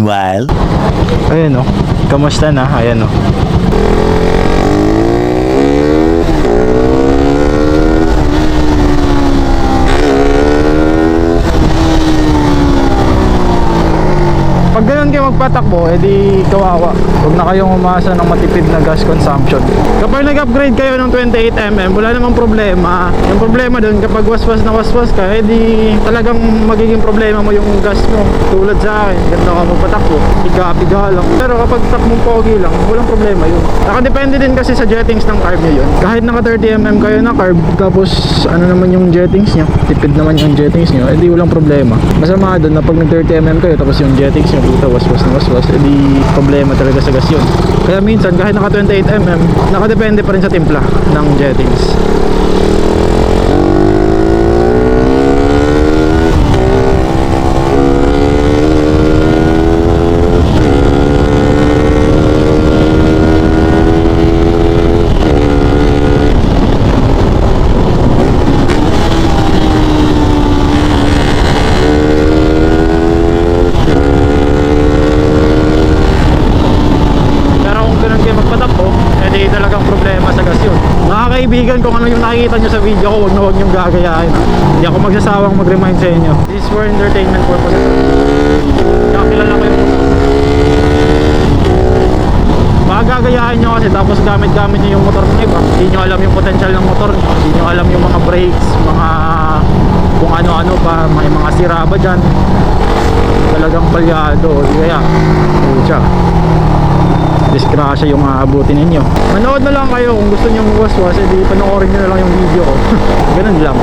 Meanwhile, Ayan o, kamusta na? Ayan o. Pag ganun kayo magpatakbo, edi kawawa. Huwag na kayong umasa ng matipid na gas consumption. Kapag nag-upgrade kayo ng 28mm, wala namang problema. Yung problema dun, kapag waswas na waswas ka, edi talagang magiging problema mo yung gas mo. Tulad sa akin, ganda ka magpatakbo, piga-piga lang. Pero kapag takbong pogi lang, walang problema yun. Nakadepende din kasi sa jettings ng carb nyo yun. Kahit naka 30mm kayo na carb, tapos ano naman yung jettings nyo, tipid naman yung jettings nyo, edi walang problema. Masama dun na pag nag 30mm kayo, tapos yung jettings nyo puta waswas na waswas, edi problema talaga sa gas yun. Kaya minsan kahit naka 28mm, nakadepende pa rin sa timpla ng jettings. Kaibigan, kung ano yung nakikita nyo sa video ko, wag nyong gagayahin. Hindi ako magsasawang mag-remind sa inyo. This is for entertainment purposes. Kakilala ko yung baka gagayahin nyo kasi tapos gamit-gamit nyo yung motor ng iba. Hindi nyo alam yung potential ng motor nyo. Hindi nyo alam yung mga brakes, mga kung ano-ano pa, may mga sira ba dyan. Talagang palyado. Kaya, pucha, disgrasya yung aabutin ninyo. Manood na lang kayo kung gusto nyo waswas, edi panoorin nyo na lang yung video ko. Ganun lang.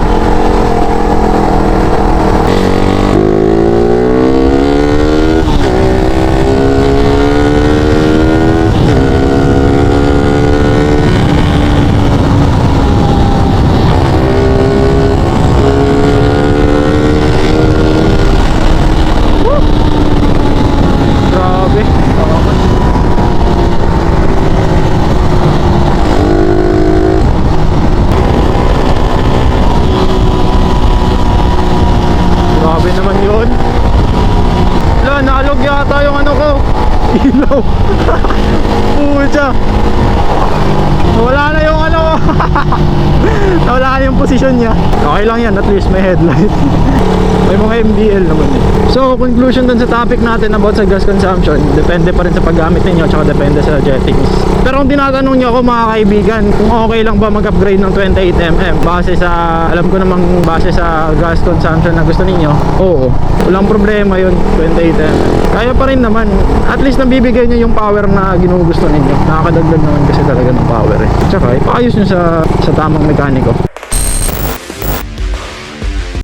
Grabe. Grabe naman yun. Wala, naalog yata yung ano ko. Ilaw. Pucha. Wala na yung ano ko. Wala na yung posisyon niya. Okay lang yan, at least may headlight. May mga MDL naman eh. So, conclusion dun sa topic natin about sa gas consumption, depende pa rin sa paggamit ninyo, tsaka depende sa jettings. Pero kung tinatanong nyo ako mga kaibigan, kung okay lang ba mag-upgrade ng 28mm base sa, alam ko namang base sa gas consumption na gusto ninyo, oo, walang problema yun, 28mm. Kaya pa rin naman, at least nabibigay nyo yung power na ginugusto ninyo. Nakakadagdag naman kasi talaga ng power eh. Tsaka, ipaayos nyo sa tamang mekaniko.